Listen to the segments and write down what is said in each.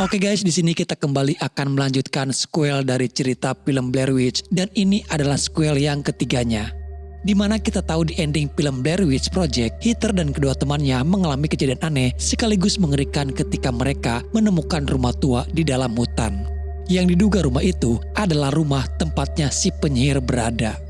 Oke guys, di sini kita kembali akan melanjutkan sequel dari cerita film Blair Witch dan ini adalah sequel yang ketiganya. Di mana kita tahu di ending film Blair Witch Project, Heather dan kedua temannya mengalami kejadian aneh sekaligus mengerikan ketika mereka menemukan rumah tua di dalam hutan. Yang diduga rumah itu adalah rumah tempatnya si penyihir berada.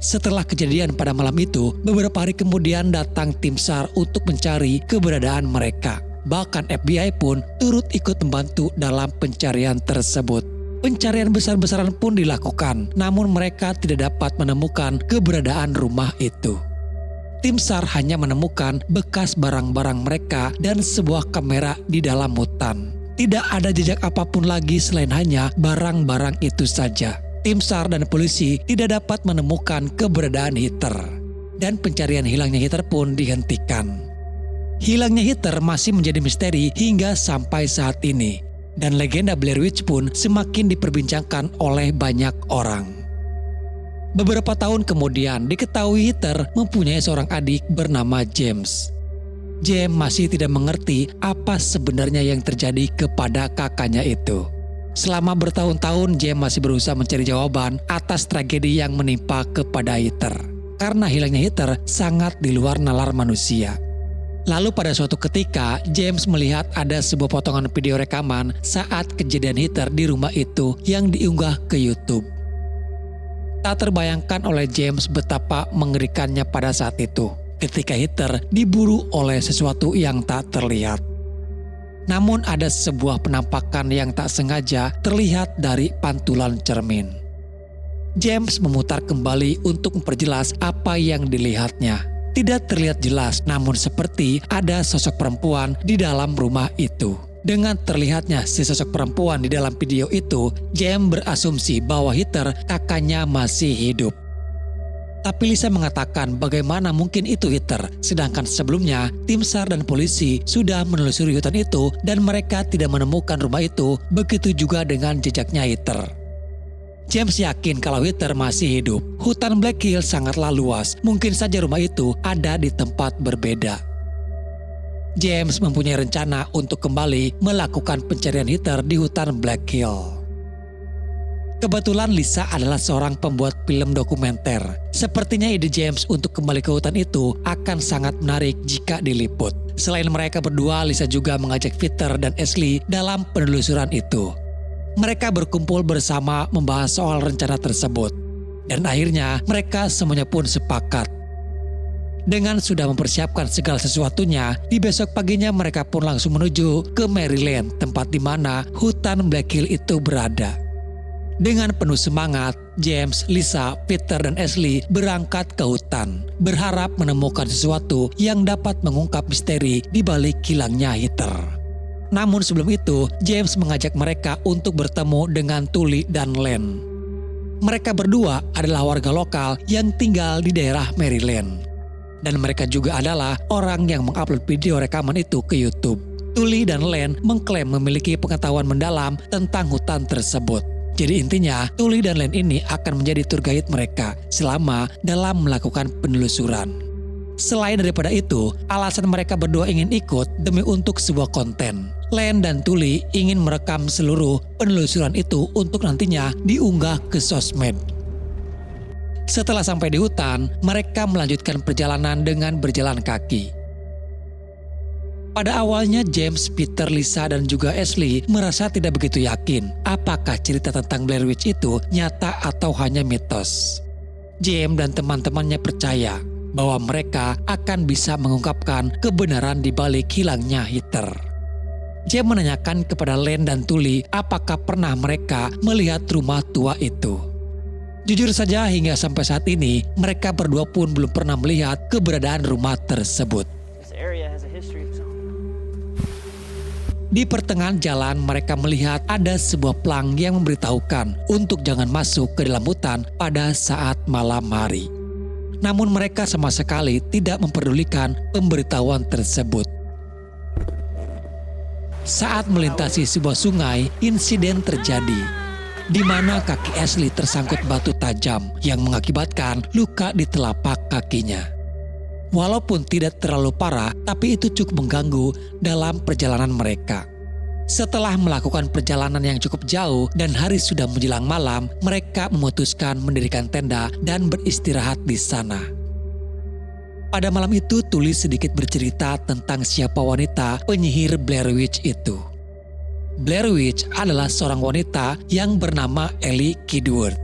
Setelah kejadian pada malam itu, beberapa hari kemudian datang tim SAR untuk mencari keberadaan mereka. Bahkan FBI pun turut ikut membantu dalam pencarian tersebut. Pencarian besar-besaran pun dilakukan, namun mereka tidak dapat menemukan keberadaan rumah itu. Tim SAR hanya menemukan bekas barang-barang mereka dan sebuah kamera di dalam hutan. Tidak ada jejak apapun lagi selain hanya barang-barang itu saja. Tim SAR dan polisi tidak dapat menemukan keberadaan Heather. Dan pencarian hilangnya Heather pun dihentikan. Hilangnya Heather masih menjadi misteri hingga sampai saat ini. Dan legenda Blair Witch pun semakin diperbincangkan oleh banyak orang. Beberapa tahun kemudian diketahui Heather mempunyai seorang adik bernama James. James masih tidak mengerti apa sebenarnya yang terjadi kepada kakaknya itu. Selama bertahun-tahun James masih berusaha mencari jawaban atas tragedi yang menimpa kepada Heather. Karena hilangnya Heather sangat di luar nalar manusia. Lalu pada suatu ketika, James melihat ada sebuah potongan video rekaman saat kejadian Heather di rumah itu yang diunggah ke YouTube. Tak terbayangkan oleh James betapa mengerikannya pada saat itu, ketika Heather diburu oleh sesuatu yang tak terlihat. Namun ada sebuah penampakan yang tak sengaja terlihat dari pantulan cermin. James memutar kembali untuk memperjelas apa yang dilihatnya. Tidak terlihat jelas, namun seperti ada sosok perempuan di dalam rumah itu. Dengan terlihatnya si sosok perempuan di dalam video itu, James berasumsi bahwa Heather kakaknya masih hidup. Tapi Lisa mengatakan bagaimana mungkin itu Heather, sedangkan sebelumnya tim SAR dan polisi sudah menelusuri hutan itu dan mereka tidak menemukan rumah itu, begitu juga dengan jejaknya Heather. James yakin kalau Heather masih hidup. Hutan Black Hill sangatlah luas, mungkin saja rumah itu ada di tempat berbeda. James mempunyai rencana untuk kembali melakukan pencarian Heather di hutan Black Hill. Kebetulan Lisa adalah seorang pembuat film dokumenter. Sepertinya ide James untuk kembali ke hutan itu akan sangat menarik jika diliput. Selain mereka berdua, Lisa juga mengajak Peter dan Ashley dalam penelusuran itu. Mereka berkumpul bersama membahas soal rencana tersebut. Dan akhirnya mereka semuanya pun sepakat. Dengan sudah mempersiapkan segala sesuatunya, di besok paginya mereka pun langsung menuju ke Maryland, tempat di mana hutan Black Hill itu berada. Dengan penuh semangat, James, Lisa, Peter, dan Ashley berangkat ke hutan, berharap menemukan sesuatu yang dapat mengungkap misteri di balik hilangnya Heather. Namun sebelum itu, James mengajak mereka untuk bertemu dengan Tully dan Len. Mereka berdua adalah warga lokal yang tinggal di daerah Maryland. Dan mereka juga adalah orang yang mengupload video rekaman itu ke YouTube. Tully dan Len mengklaim memiliki pengetahuan mendalam tentang hutan tersebut. Jadi intinya, Tully dan Len ini akan menjadi tour guide mereka selama dalam melakukan penelusuran. Selain daripada itu, alasan mereka berdua ingin ikut demi untuk sebuah konten. Len dan Tully ingin merekam seluruh penelusuran itu untuk nantinya diunggah ke sosmed. Setelah sampai di hutan, mereka melanjutkan perjalanan dengan berjalan kaki. Pada awalnya James, Peter, Lisa, dan juga Ashley merasa tidak begitu yakin apakah cerita tentang Blair Witch itu nyata atau hanya mitos. James dan teman-temannya percaya bahwa mereka akan bisa mengungkapkan kebenaran di balik hilangnya Heather. James menanyakan kepada Len dan Tully apakah pernah mereka melihat rumah tua itu. Jujur saja hingga sampai saat ini mereka berdua pun belum pernah melihat keberadaan rumah tersebut. Di pertengahan jalan mereka melihat ada sebuah plang yang memberitahukan untuk jangan masuk ke dalam hutan pada saat malam hari. Namun mereka sama sekali tidak memperdulikan pemberitahuan tersebut. Saat melintasi sebuah sungai, insiden terjadi, di mana kaki Ashley tersangkut batu tajam yang mengakibatkan luka di telapak kakinya. Walaupun tidak terlalu parah, tapi itu cukup mengganggu dalam perjalanan mereka. Setelah melakukan perjalanan yang cukup jauh dan hari sudah menjelang malam, mereka memutuskan mendirikan tenda dan beristirahat di sana. Pada malam itu, Tully sedikit bercerita tentang siapa wanita penyihir Blair Witch itu. Blair Witch adalah seorang wanita yang bernama Ellie Kidworth.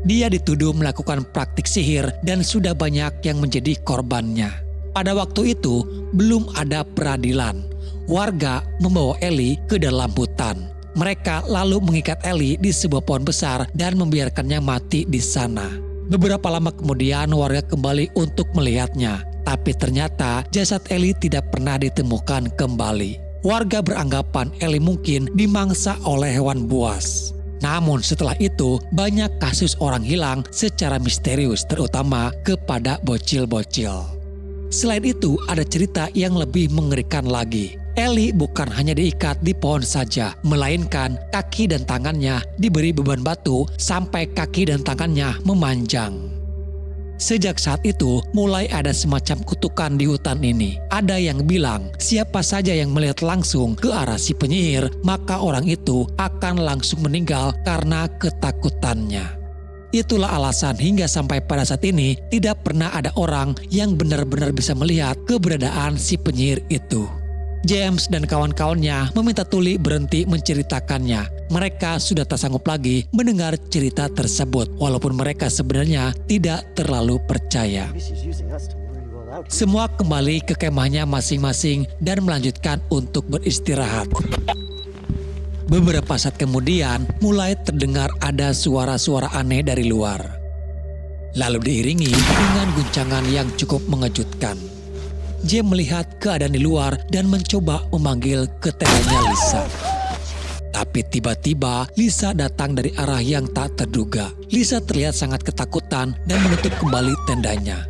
Dia dituduh melakukan praktik sihir dan sudah banyak yang menjadi korbannya. Pada waktu itu, belum ada peradilan. Warga membawa Ellie ke dalam hutan. Mereka lalu mengikat Ellie di sebuah pohon besar dan membiarkannya mati di sana. Beberapa lama kemudian warga kembali untuk melihatnya. Tapi ternyata jasad Ellie tidak pernah ditemukan kembali. Warga beranggapan Ellie mungkin dimangsa oleh hewan buas. Namun setelah itu banyak kasus orang hilang secara misterius, terutama kepada bocil-bocil. Selain itu ada cerita yang lebih mengerikan lagi. Ellie bukan hanya diikat di pohon saja, melainkan kaki dan tangannya diberi beban batu sampai kaki dan tangannya memanjang. Sejak saat itu mulai ada semacam kutukan di hutan ini. Ada yang bilang siapa saja yang melihat langsung ke arah si penyihir, maka orang itu akan langsung meninggal karena ketakutannya. Itulah alasan hingga sampai pada saat ini tidak pernah ada orang yang benar-benar bisa melihat keberadaan si penyihir itu. James dan kawan-kawannya meminta Tully berhenti menceritakannya. Mereka sudah tak sanggup lagi mendengar cerita tersebut, walaupun mereka sebenarnya tidak terlalu percaya. Semua kembali ke kemahnya masing-masing dan melanjutkan untuk beristirahat. Beberapa saat kemudian, mulai terdengar ada suara-suara aneh dari luar. Lalu diiringi dengan guncangan yang cukup mengejutkan. James melihat keadaan di luar dan mencoba memanggil ke tendanya Lisa. Tapi tiba-tiba Lisa datang dari arah yang tak terduga. Lisa terlihat sangat ketakutan dan menutup kembali tendanya.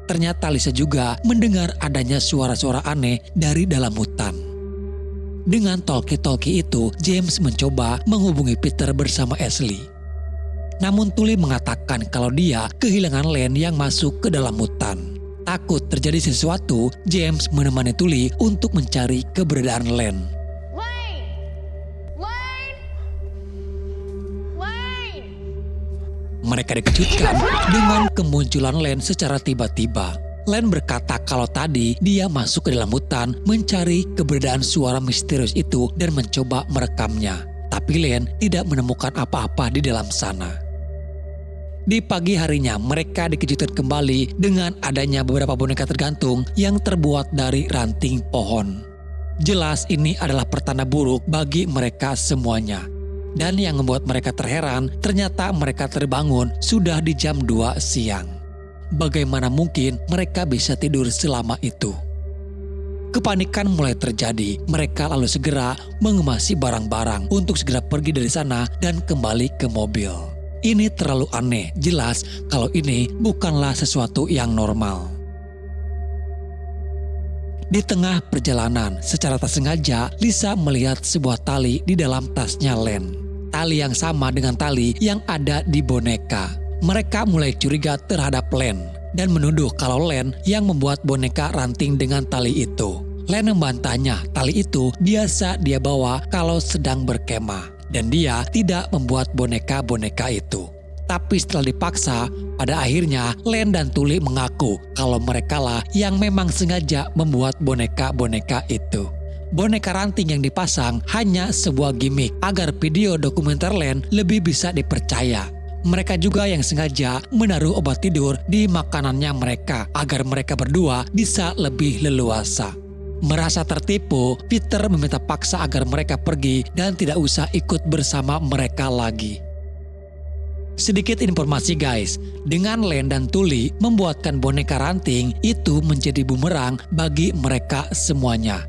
Ternyata Lisa juga mendengar adanya suara-suara aneh dari dalam hutan. Dengan talkie-talkie itu, James mencoba menghubungi Peter bersama Ashley. Namun Tully mengatakan kalau dia kehilangan Len yang masuk ke dalam hutan. Takut terjadi sesuatu, James menemani Tully untuk mencari keberadaan Len. Mereka dikejutkan dengan kemunculan Len secara tiba-tiba. Len berkata kalau tadi dia masuk ke dalam hutan mencari keberadaan suara misterius itu dan mencoba merekamnya. Tapi Len tidak menemukan apa-apa di dalam sana. Di pagi harinya mereka dikejutkan kembali dengan adanya beberapa boneka tergantung yang terbuat dari ranting pohon. Jelas ini adalah pertanda buruk bagi mereka semuanya. Dan yang membuat mereka terheran, ternyata mereka terbangun sudah di jam 2 siang. Bagaimana mungkin mereka bisa tidur selama itu? Kepanikan mulai terjadi, mereka lalu segera mengemasi barang-barang untuk segera pergi dari sana dan kembali ke mobil. Ini terlalu aneh, jelas kalau ini bukanlah sesuatu yang normal. Di tengah perjalanan, secara tak sengaja, Lisa melihat sebuah tali di dalam tasnya Len. Tali yang sama dengan tali yang ada di boneka. Mereka mulai curiga terhadap Len dan menuduh kalau Len yang membuat boneka ranting dengan tali itu. Len membantahnya, tali itu biasa dia bawa kalau sedang berkemah. Dan dia tidak membuat boneka-boneka itu. Tapi setelah dipaksa, pada akhirnya Len dan Tully mengaku kalau merekalah yang memang sengaja membuat boneka-boneka itu. Boneka ranting yang dipasang hanya sebuah gimmick agar video dokumenter Len lebih bisa dipercaya. Mereka juga yang sengaja menaruh obat tidur di makanannya mereka agar mereka berdua bisa lebih leluasa. Merasa tertipu, Peter meminta paksa agar mereka pergi dan tidak usah ikut bersama mereka lagi. Sedikit informasi guys, dengan Len dan Tully membuatkan boneka ranting itu menjadi bumerang bagi mereka semuanya.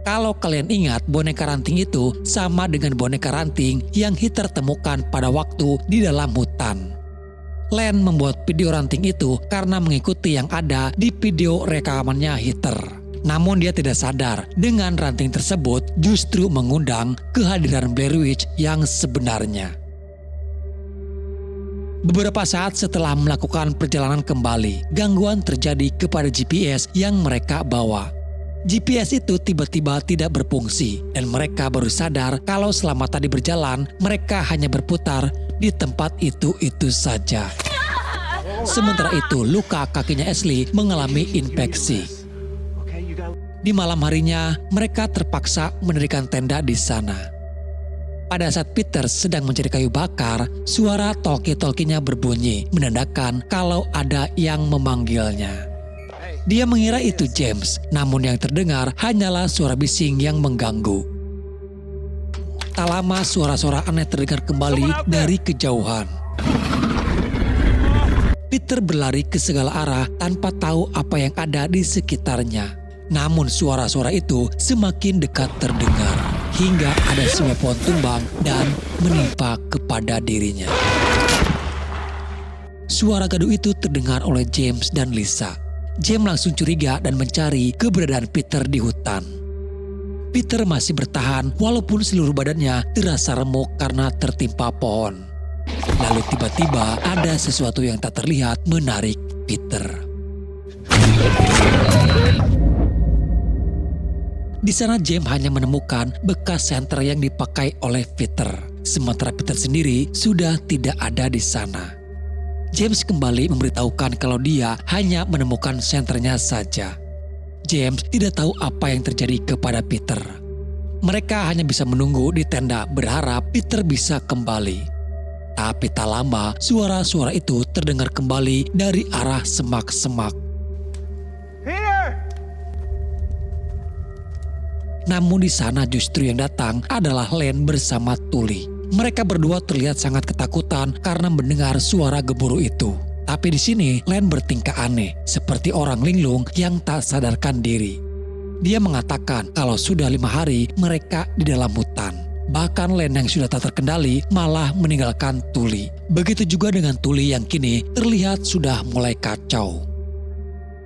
Kalau kalian ingat, boneka ranting itu sama dengan boneka ranting yang Heather temukan pada waktu di dalam hutan. Len membuat video ranting itu karena mengikuti yang ada di video rekamannya Heather. Namun dia tidak sadar dengan ranting tersebut justru mengundang kehadiran Blair Witch yang sebenarnya. Beberapa saat setelah melakukan perjalanan kembali, gangguan terjadi kepada GPS yang mereka bawa. GPS itu tiba-tiba tidak berfungsi dan mereka baru sadar kalau selama tadi berjalan mereka hanya berputar di tempat itu-itu saja. Sementara itu luka kakinya Ashley mengalami infeksi. Di malam harinya mereka terpaksa mendirikan tenda di sana. Pada saat Peter sedang mencari kayu bakar, suara talkie-talkie-nya berbunyi menandakan kalau ada yang memanggilnya. Dia mengira itu James, namun yang terdengar hanyalah suara bising yang mengganggu. Tak lama suara-suara aneh terdengar kembali dari kejauhan. Peter berlari ke segala arah tanpa tahu apa yang ada di sekitarnya. Namun suara-suara itu semakin dekat terdengar, hingga ada sebuah pohon tumbang dan menimpa kepada dirinya. Suara gaduh itu terdengar oleh James dan Lisa. James langsung curiga dan mencari keberadaan Peter di hutan. Peter masih bertahan walaupun seluruh badannya terasa remuk karena tertimpa pohon. Lalu tiba-tiba ada sesuatu yang tak terlihat menarik Peter. Di sana James hanya menemukan bekas senter yang dipakai oleh Peter. Sementara Peter sendiri sudah tidak ada di sana. James kembali memberitahukan kalau dia hanya menemukan senternya saja. James tidak tahu apa yang terjadi kepada Peter. Mereka hanya bisa menunggu di tenda berharap Peter bisa kembali. Tapi tak lama suara-suara itu terdengar kembali dari arah semak-semak. Namun di sana justru yang datang adalah Len bersama Tully. Mereka berdua terlihat sangat ketakutan karena mendengar suara gemuruh itu. Tapi di sini Len bertingkah aneh, seperti orang linglung yang tak sadarkan diri. Dia mengatakan kalau sudah 5 hari mereka di dalam hutan. Bahkan Len yang sudah tak terkendali malah meninggalkan Tully. Begitu juga dengan Tully yang kini terlihat sudah mulai kacau.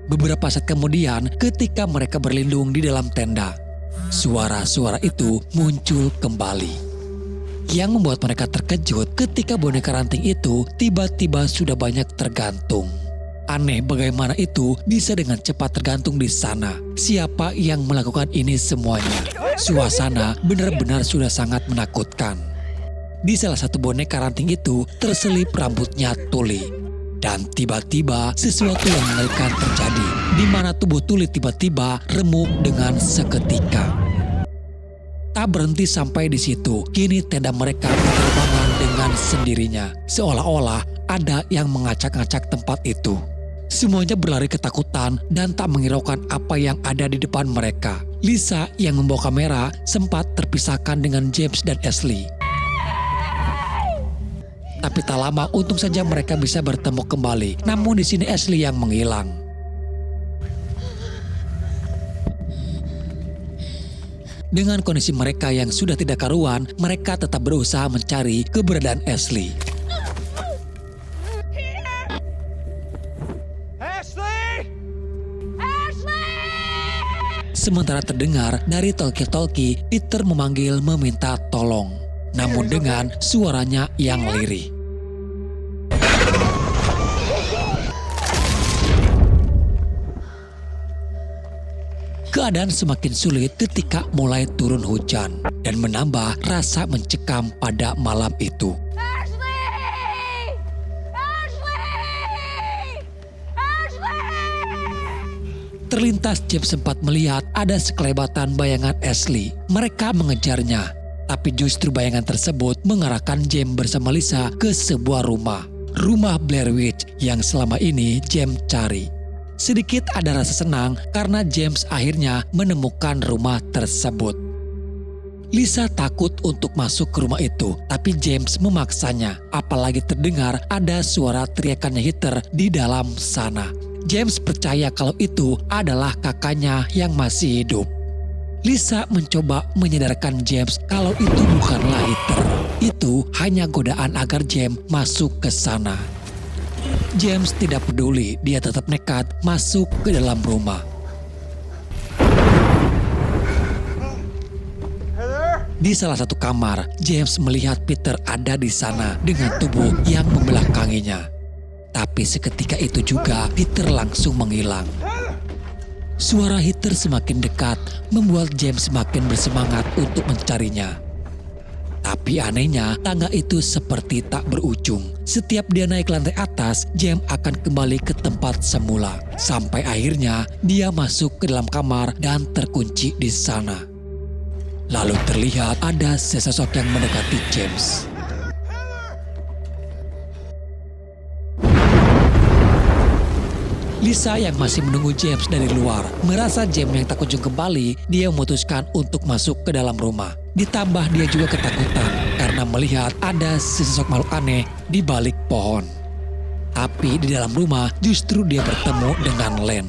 Beberapa saat kemudian ketika mereka berlindung di dalam tenda, suara-suara itu muncul kembali. Yang membuat mereka terkejut ketika boneka ranting itu tiba-tiba sudah banyak tergantung. Aneh bagaimana itu bisa dengan cepat tergantung di sana. Siapa yang melakukan ini semuanya? Suasana benar-benar sudah sangat menakutkan. Di salah satu boneka ranting itu terselip rambutnya Tully. Dan tiba-tiba sesuatu yang mengerikan terjadi, di mana tubuh Tully tiba-tiba remuk dengan seketika. Tak berhenti sampai di situ, kini tenda mereka berterbangan dengan sendirinya. Seolah-olah ada yang mengacak-ngacak tempat itu. Semuanya berlari ketakutan dan tak menghiraukan apa yang ada di depan mereka. Lisa yang membawa kamera sempat terpisahkan dengan James dan Ashley. Tapi tak lama untung saja mereka bisa bertemu kembali. Namun di sini Ashley yang menghilang. Dengan kondisi mereka yang sudah tidak karuan, mereka tetap berusaha mencari keberadaan Ashley. Sementara terdengar dari talkie-talkie, Peter memanggil meminta tolong. Namun dengan suaranya yang lirih. Keadaan semakin sulit ketika mulai turun hujan dan menambah rasa mencekam pada malam itu. Terlintas James sempat melihat ada sekelebatan bayangan Ashley. Mereka mengejarnya, tapi justru bayangan tersebut mengarahkan James bersama Lisa ke sebuah rumah. Rumah Blair Witch yang selama ini James cari. Sedikit ada rasa senang karena James akhirnya menemukan rumah tersebut. Lisa takut untuk masuk ke rumah itu, tapi James memaksanya. Apalagi terdengar ada suara teriakannya Heather di dalam sana. James percaya kalau itu adalah kakaknya yang masih hidup. Lisa mencoba menyadarkan James kalau itu bukanlah Heather. Itu hanya godaan agar James masuk ke sana. James tidak peduli, dia tetap nekat masuk ke dalam rumah. Di salah satu kamar, James melihat Peter ada di sana dengan tubuh yang membelakanginya. Tapi seketika itu juga Peter langsung menghilang. Suara Heather semakin dekat, membuat James semakin bersemangat untuk mencarinya. Tapi anehnya, tangga itu seperti tak berujung. Setiap dia naik lantai atas, James akan kembali ke tempat semula. Sampai akhirnya, dia masuk ke dalam kamar dan terkunci di sana. Lalu terlihat ada sesosok yang mendekati James. Lisa yang masih menunggu James dari luar, merasa James yang tak kunjung kembali, dia memutuskan untuk masuk ke dalam rumah. Ditambah dia juga ketakutan karena melihat ada sesosok makhluk aneh di balik pohon. Tapi di dalam rumah justru dia bertemu dengan Len.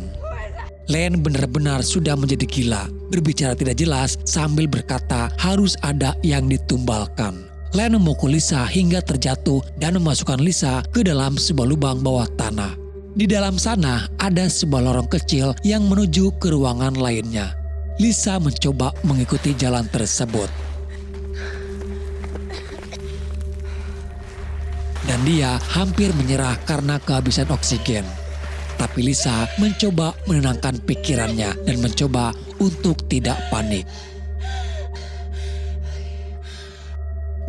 Len benar-benar sudah menjadi gila, berbicara tidak jelas sambil berkata harus ada yang ditumbalkan. Len memukul Lisa hingga terjatuh dan memasukkan Lisa ke dalam sebuah lubang bawah tanah. Di dalam sana ada sebuah lorong kecil yang menuju ke ruangan lainnya. Lisa mencoba mengikuti jalan tersebut. Dan dia hampir menyerah karena kehabisan oksigen. Tapi Lisa mencoba menenangkan pikirannya dan mencoba untuk tidak panik.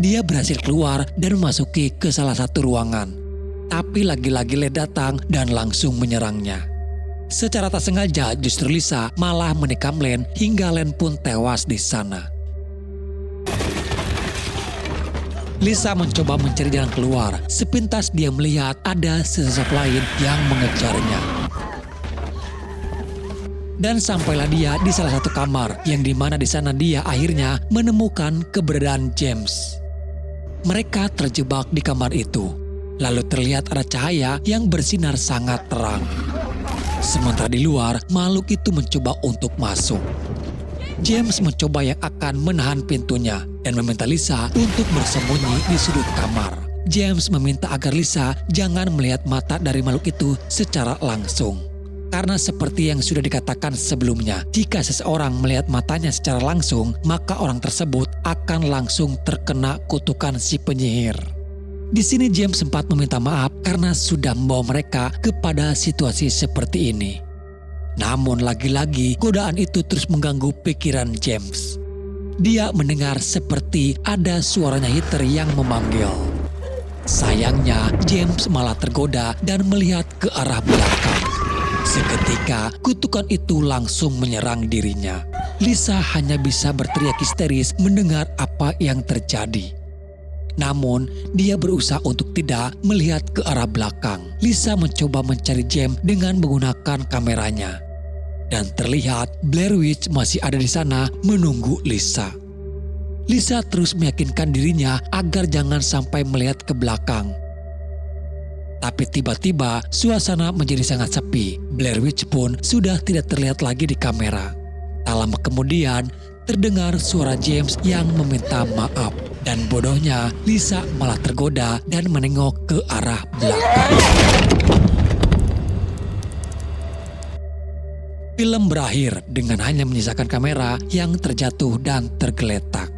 Dia berhasil keluar dan memasuki ke salah satu ruangan. Tapi lagi-lagi Len datang dan langsung menyerangnya. Secara tak sengaja justru Lisa malah menikam Len hingga Len pun tewas di sana. Lisa mencoba mencari jalan keluar. Sepintas dia melihat ada sesosok lain yang mengejarnya. Dan sampailah dia di salah satu kamar yang dimana di sana dia akhirnya menemukan keberadaan James. Mereka terjebak di kamar itu. Lalu terlihat ada cahaya yang bersinar sangat terang. Sementara di luar, makhluk itu mencoba untuk masuk. James mencoba yang akan menahan pintunya dan meminta Lisa untuk bersembunyi di sudut kamar. James meminta agar Lisa jangan melihat mata dari makhluk itu secara langsung. Karena seperti yang sudah dikatakan sebelumnya, jika seseorang melihat matanya secara langsung, maka orang tersebut akan langsung terkena kutukan si penyihir. Di sini James sempat meminta maaf karena sudah membawa mereka kepada situasi seperti ini. Namun lagi-lagi godaan itu terus mengganggu pikiran James. Dia mendengar seperti ada suaranya Heather yang memanggil. Sayangnya James malah tergoda dan melihat ke arah belakang. Seketika kutukan itu langsung menyerang dirinya. Lisa hanya bisa berteriak histeris mendengar apa yang terjadi. Namun, dia berusaha untuk tidak melihat ke arah belakang. Lisa mencoba mencari James dengan menggunakan kameranya. Dan terlihat Blair Witch masih ada di sana menunggu Lisa. Lisa terus meyakinkan dirinya agar jangan sampai melihat ke belakang. Tapi tiba-tiba suasana menjadi sangat sepi. Blair Witch pun sudah tidak terlihat lagi di kamera. Tak lama kemudian, terdengar suara James yang meminta maaf. Dan bodohnya, Lisa malah tergoda dan menengok ke arah belakang. Film berakhir dengan hanya menyisakan kamera yang terjatuh dan tergeletak.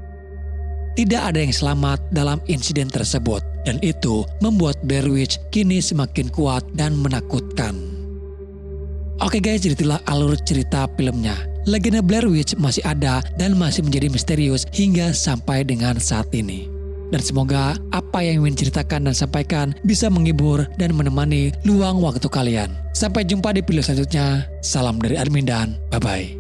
Tidak ada yang selamat dalam insiden tersebut, dan itu membuat Blair Witch kini semakin kuat dan menakutkan. Oke guys, jadi itulah alur cerita filmnya. Legenda Blair Witch masih ada dan masih menjadi misterius hingga sampai dengan saat ini. Dan semoga apa yang ingin ceritakan dan sampaikan bisa menghibur dan menemani luang waktu kalian. Sampai jumpa di video selanjutnya. Salam dari admin dan bye-bye.